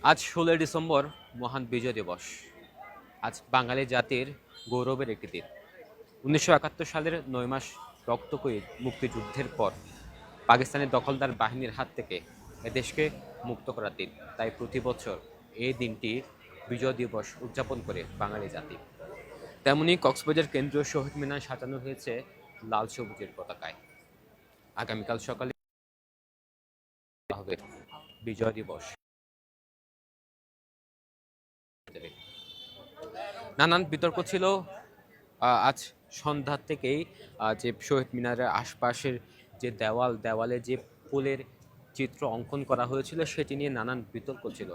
আজ 16 ডিসেম্বর মহান বিজয় দিবস। আজ বাঙালি জাতির গৌরবের একটি দিন। 1971 সালের 9 মাস রক্তক্ষয়ী মুক্তিযুদ্ধের পর পাকিস্তানের দখলদার বাহিনীর হাত থেকে এদেশকে মুক্ত করার দিন। তাই প্রতি বছর এই দিনটি বিজয় দিবস উদযাপন করে বাঙালি জাতি। তেমনি কক্সবাজার কেন্দ্রীয় শহীদ মিনার সাজানো হয়েছে লাল সবুজের পতাকায়। আগামীকাল সকালে হবে বিজয় দিবস। নানান বিতর্ক ছিল আজ সন্ধ্যা থেকেই। যে শহীদ মিনারের আশপাশের যে দেওয়ালে যে ফুলের চিত্র অঙ্কন করা হয়েছিল সেটি নিয়ে নানান বিতর্ক ছিল।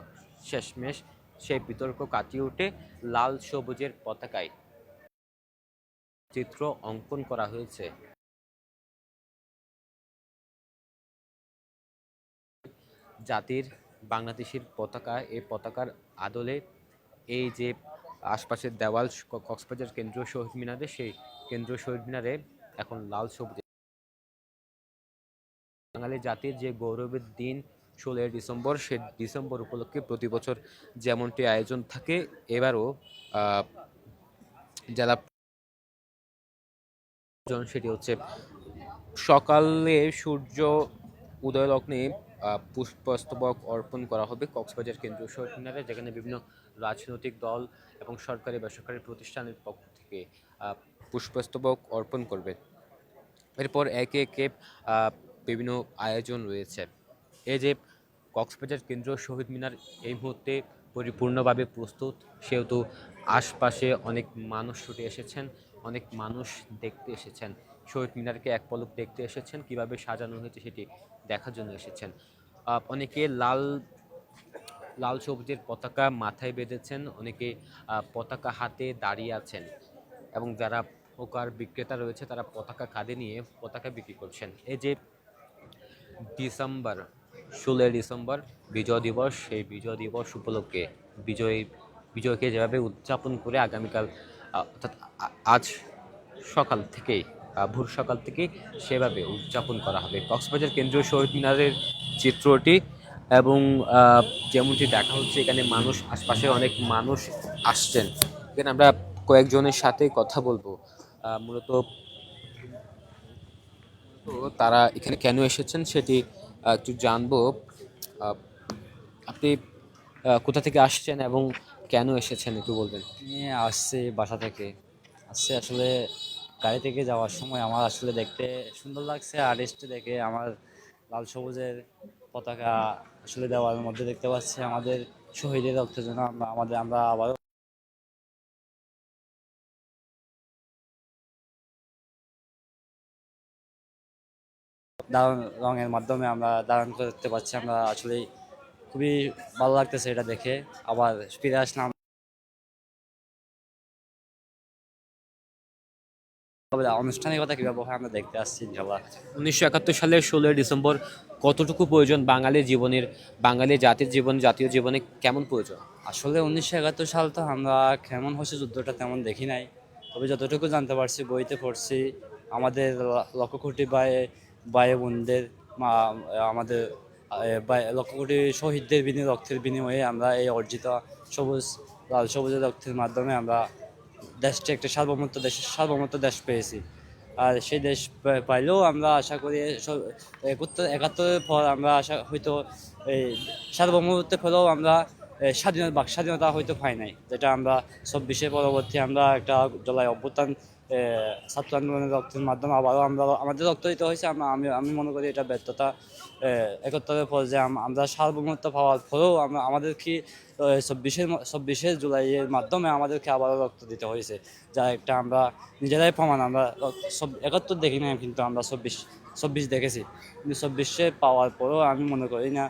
শেষমেশ সেই বিতর্ক কাটিয়ে উঠে লাল সবুজের পতাকায় চিত্র অঙ্কন করা হয়েছে জাতির বাংলাদেশের পতাকা। এই পতাকার আদলে এই যে আশপাশের দেওয়াল কক্সবাজার কেন্দ্রীয় শহীদ মিনারে, সেই কেন্দ্রীয় শহীদ মিনারে এখন লাল সবুজ। বাঙালি জাতির যে গৌরবের দিন 16 ডিসেম্বর, সে ডিসেম্বর উপলক্ষে প্রতি বছর যেমনটি আয়োজন থাকে, এবারও জেলা সেটি হচ্ছে সকালে সূর্য উদয় লগ্নে পুষ্পস্তবক অর্পণ করা হবে কক্সবাজার কেন্দ্রীয় শহীদ মিনারে, যেখানে বিভিন্ন রাজনৈতিক দল এবং সরকারি বেসরকারি প্রতিষ্ঠানের পক্ষ থেকে পুষ্পস্তবক অর্পণ করবে। এরপর একে একে বিভিন্ন আয়োজন রয়েছে। এই যে কক্সবাজার কেন্দ্রীয় শহীদ মিনার এই মুহূর্তে পরিপূর্ণভাবে প্রস্তুত, সেহেতু আশপাশে অনেক মানুষ ছুটে এসেছেন, অনেক মানুষ দেখতে এসেছেন শহীদ মিনারকে, এক পলক দেখতে এসেছেন, কিভাবে সাজানো হয়েছে সেটি দেখার জন্য এসেছেন। অনেকে লাল লাল সবুজের পতাকা মাথায় বেঁধেছেন, অনেকে পতাকা হাতে দাঁড়িয়ে আছেন, এবং যারা হোকার বিক্রেতা রয়েছে তারা পতাকা কাঁধে নিয়ে পতাকা বিক্রি করছেন। এই যে ডিসেম্বর 16 ডিসেম্বর বিজয় দিবস, সেই বিজয় দিবস উপলক্ষে বিজয়কে যেভাবে উদযাপন করে আগামীকাল অর্থাৎ আজ সকাল থেকেই ভোর সকাল থেকেই সেভাবে উদযাপন করা হবে কক্সবাজার কেন্দ্রীয় শহীদ মিনারের চিত্রটি। এবং যেমনটি দেখা হচ্ছে এখানে মানুষ, আশপাশে অনেক মানুষ আসছেন। এখানে আমরা কয়েকজনের সাথে কথা বলবো। মূলত তারা এখানে কেন এসেছেন সেটি একটু জানবো। আহ, আপনি কোথা থেকে আসছেন এবং কেন এসেছেন একটু বলবেন? নিয়ে আসছি বাসা থেকে। আসছে আসলে গাড়ি থেকে যাওয়ার সময় আমার আসলে দেখতে সুন্দর লাগছে, আর্টিস্ট দেখে আমার লাল সবুজের পতাকা আসলে দেওয়ার মধ্যে দেখতে পাচ্ছি আমাদের শহীদের রক্তের জন্য আমরা আবারও দারুণ রঙের মাধ্যমে আমরা ধারণ করতে পারছি। আমরা আসলে খুবই ভালো লাগতেছে এটা দেখে। আবার ফিরে আসলাম আনুষ্ঠানিকতা কিভাবে হয় আমরা দেখতে আসছি ইনশাল্লাহ। 1971 সালের 16 ডিসেম্বর কতটুকু প্রয়োজন বাঙালির জীবনের, বাঙালি জাতির জীবন, জাতীয় জীবনে কেমন প্রয়োজন? আসলে 1971 সাল তো আমরা কেমন হচ্ছে যুদ্ধটা তেমন দেখি নাই, তবে যতটুকু জানতে পারছি বইতে পড়ছি আমাদের লক্ষ কোটি ভাই বোনদের আমাদের লক্ষ কোটি শহীদদের রক্তের বিনিময়ে আমরা এই অর্জিত সবুজ লাল সবুজের রক্তের মাধ্যমে আমরা দেশটি একটা দেশের সার্বভৌমত্ব দেশ পেয়েছি। আর সেই দেশ পাইলেও আমরা আশা করি 71-এর পর আমরা আশা হয়তো এই সার্বভৌমত্বের পরেও আমরা স্বাধীনতা হয়তো পাই নাই, যেটা আমরা 24-এর পরবর্তী আমরা একটা জুলাই অভ্যুত্থান ছাত্র আন্দোলনের রক্তের মাধ্যমে আবারও আমরা আমাদের রক্ত দিতে হয়েছে। আমি মনে করি এটা ব্যর্থতা। 71-এর পর যে আমরা সার্বভৌমত্ব পাওয়ার পরেও আমাদের কি 24শে জুলাইয়ের মাধ্যমে আমাদেরকে আবারও রক্ত দিতে হয়েছে, যা একটা আমরা নিজেরাই প্রমাণ। আমরা 71 দেখি না, কিন্তু আমরা 24 দেখেছি, কিন্তু 24শে পাওয়ার পরেও আমি মনে করি না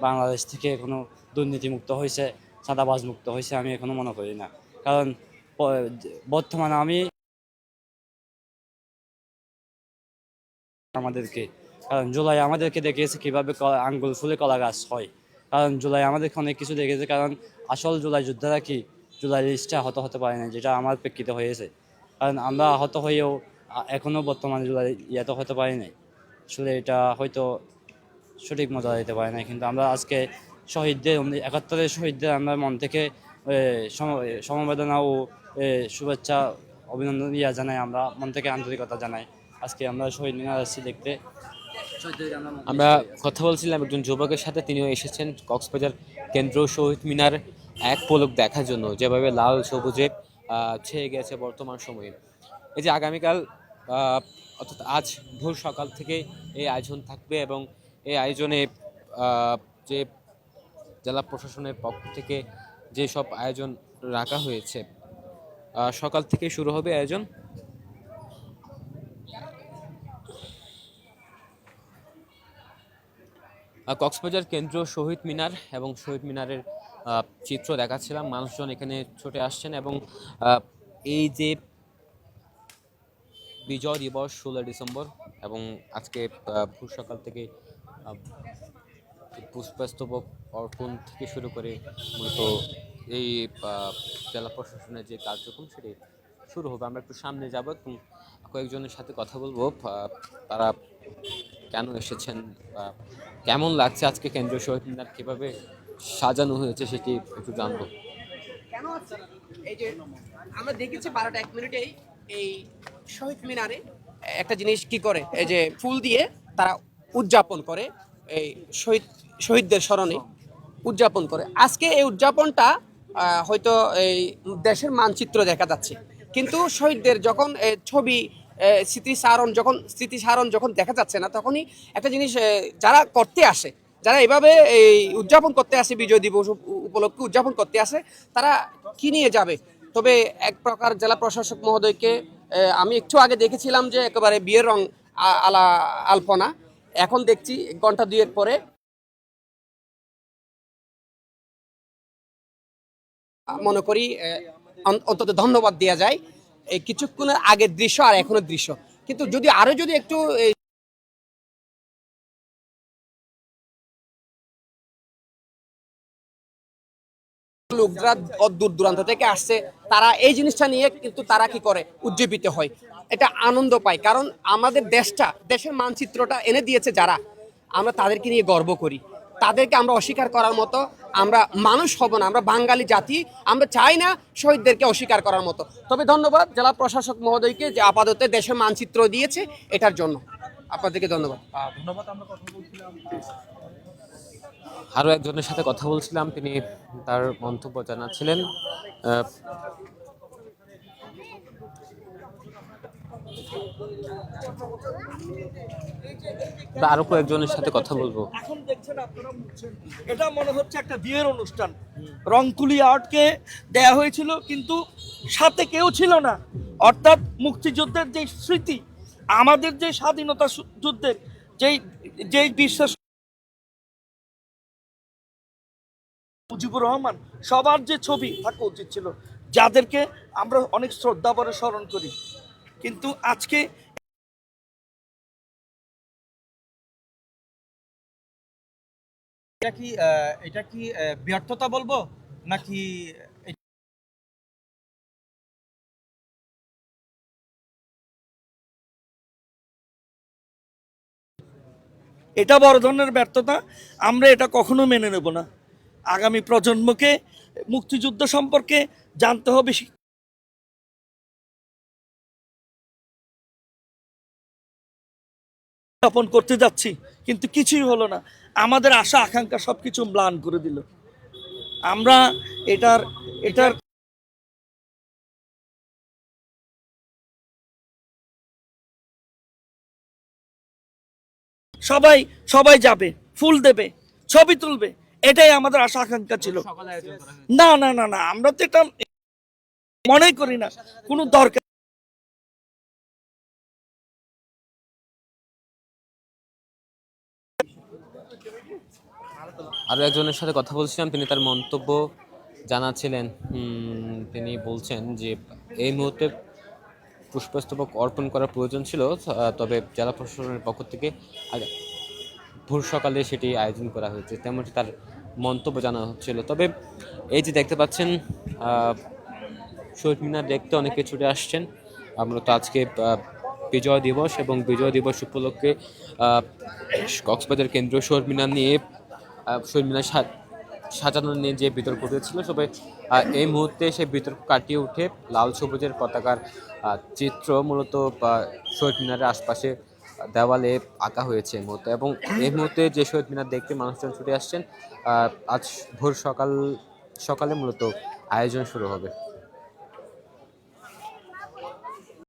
বাংলাদেশ থেকে কোনো দুর্নীতিমুক্ত হয়েছে, চাঁদাবাজ মুক্ত হয়েছে, আমি এখনো মনে করি না। কারণ বর্তমানে আমি আমাদেরকে কারণ জুলাই আমাদেরকে দেখিয়েছে কিভাবে আঙ্গুল ফুলে কলা গাছ হয়। কারণ জুলাই আমাদেরকে অনেক কিছু দেখেছে। কারণ আসল জুলাই যোদ্ধারা কি জুলাই লিস্টে আহত হতে পারে না, যেটা আমার প্রেক্ষিতে হয়েছে। কারণ আমরা আহত হয়েও এখনো বর্তমানে জুলাই ইয়েতে হতে পারি নাই। আসলে এটা হয়তো সঠিক মজা দিতে পারে না, কিন্তু আমরা আজকে শহীদদের ৭১-এর শহীদদের আমরা মন থেকে সমবেদনা ও শুভেচ্ছা অভিনন্দন জানাই, আমরা মন থেকে আন্তরিকতা জানাই। আজকে আমরা শহীদ মিনার আসছি দেখতে। আমরা কথা বলছিলাম একজন যুবকের সাথে, তিনিও এসেছেন কক্সবাজার কেন্দ্র শহীদ মিনার এক পলক দেখার জন্য, যেভাবে লাল সবুজে ছেয়ে গেছে বর্তমান সময়ে। এই যে আগামীকাল অর্থাৎ আজ ভোর সকাল থেকে এই আয়োজন থাকবে এবং এই আয়োজনে যে জেলা প্রশাসনের পক্ষ থেকে যে সব আয়োজন রাখা হয়েছে, সকাল থেকে শুরু হবে আয়োজন। কক্সবাজার কেন্দ্র শহীদ মিনার এবং শহীদ মিনারের চিত্র দেখাচ্ছিলাম, মানুষজন এখানে ছুটে আসছেন এবং এই যে বিজয় দিবস 16 ডিসেম্বর এবং আজকে ভোর সকাল থেকে পুষ্পস্তবক অর্পণ থেকে শুরু করে মূলত এই জেলা প্রশাসনের যে কার্যক্রম সেটি শুরু হবে। আমরা একটু সামনে যাব এবং কয়েকজনের সাথে কথা বলবো, তারা কেন এসেছেন, কেমন লাগছে আজকে কেন্দ্রীয় শহীদ মিনার কীভাবে সাজানো হয়েছে সেটি একটু জানবো। কেন আছে এই যে আমরা দেখেছি 12টা 1 মিনিটেই এই শহীদ মিনারে একটা জিনিস কি করে, এই যে ফুল দিয়ে তারা উদযাপন করে, এই শহীদদের স্মরণে উদযাপন করে। আজকে এই উদযাপনটা হয়তো এই দেশের মানচিত্র দেখা যাচ্ছে, কিন্তু শহীদদের যখন ছবি স্মৃতিচারণ যখন দেখা যাচ্ছে না, তখনই একটা জিনিস যারা করতে আসে, যারা এভাবে এই উদযাপন করতে আসে, বিজয় দিবস উপলক্ষে উদযাপন করতে আসে, তারা কি নিয়ে যাবে। তবে এক প্রকার জেলা প্রশাসক মহোদয়কে আমি একটু আগে দেখেছিলাম যে একেবারে বিয়ের রং আলপনা, এখন দেখছি ঘন্টা 2 পরে মনে করি অন্তত ধন্যবাদ দেওয়া যায়। এই কিছুক্ষণের আগের দৃশ্য আর এখনের দৃশ্য, কিন্তু যদি একটু লোকরা দূর দূরান্ত থেকে আসছে, তারা এই জিনিসটা নিয়ে কিন্তু তারা কি করে, উজ্জীবিত হয়, এটা আনন্দ পায়। কারণ আমাদের দেশের মানচিত্রটা এনে দিয়েছে যারা, আমরা তাদেরকে নিয়ে গর্ব করি। তাদেরকে আমরা অস্বীকার করার মতো আমরা মানুষ হব না, আমরা বাঙালি জাতি, আমরা চাই না শহীদদেরকে অস্বীকার করার মতো। তবে ধন্যবাদ জেলা প্রশাসক মহোদয়কে যে আপাতত দেশের মানচিত্র দিয়েছে, এটার জন্য আপনাদেরকে ধন্যবাদ। আরও একজনের সাথে কথা বলছিলাম, তিনি তার মন্তব্য জানাচ্ছিলেন। আরো কয়েকজনের সাথে কথা বলবো। এখন দেখছেন আপনারা, এটা মনে হচ্ছে একটা বিয়ের অনুষ্ঠান। রংতুলি আর্টকে দেয়া হয়েছিল, কিন্তু সাথে কেউ ছিল না। অর্থাৎ মুক্তিযুদ্ধের যে স্মৃতি, আমাদের যে স্বাধীনতা যুদ্ধের যেই বিশ্বাস, মুজিবুর রহমান, সবার যে ছবি থাকা উচিত ছিল, যাদেরকে আমরা অনেক শ্রদ্ধা ভরে স্মরণ করি। কিন্তু আজকে এটা কি ব্যর্থতা বলবো নাকি? এটা বড় ধরনের ব্যর্থতা, আমরা এটা কখনো মেনে নেব না। আগামী প্রজন্মকে মুক্তিযুদ্ধ সম্পর্কে জানতে হবে, স্থাপন করতে যাচ্ছি, কিন্তু কিছুই হলো না। আমাদের আশা আকাঙ্ক্ষা সবকিছু ম্লান করে দিল। আমরা এটার সবাই যাবে, ফুল দেবে, ছবি তুলবে, এটাই আমাদের আশা আকাঙ্ক্ষা ছিল। না না না না, আমরা তো এটা মনে করি না কোনো দরকার। আরও একজনের সাথে কথা বলছিলাম, তিনি তার মন্তব্য জানাচ্ছিলেন। তিনি বলছেন যে এই মুহূর্তে পুষ্পস্তবক অর্পণ করার প্রয়োজন ছিল, তবে জেলা প্রশাসনের পক্ষ থেকে ভোর সকালে সেটি আয়োজন করা হয়েছে, তেমনটি তার মন্তব্য জানা হচ্ছিল। তবে এই যে দেখতে পাচ্ছেন, শহীদ মিনার দেখতে অনেকে ছুটে আসছেন। আমরা তো আজকে বিজয় দিবস এবং বিজয় দিবস উপলক্ষে কক্সবাজার কেন্দ্রীয় শহীদ মিনার নিয়ে শহীদ মিনার সাজানো নিয়ে যে বিতর্ক উঠেছিল, তবে এই মুহূর্তে সেই বিতর্ক কাটিয়ে উঠে লাল সবুজের পতাকার চিত্র মূলত শহীদ মিনারের আশপাশে দেওয়ালে আঁকা হয়েছে এই মুহূর্তে। এবং এই মুহূর্তে যে শহীদ মিনার দেখতে মানুষজন ছুটে আসছেন, আজ ভোর সকালে মূলত আয়োজন শুরু হবে।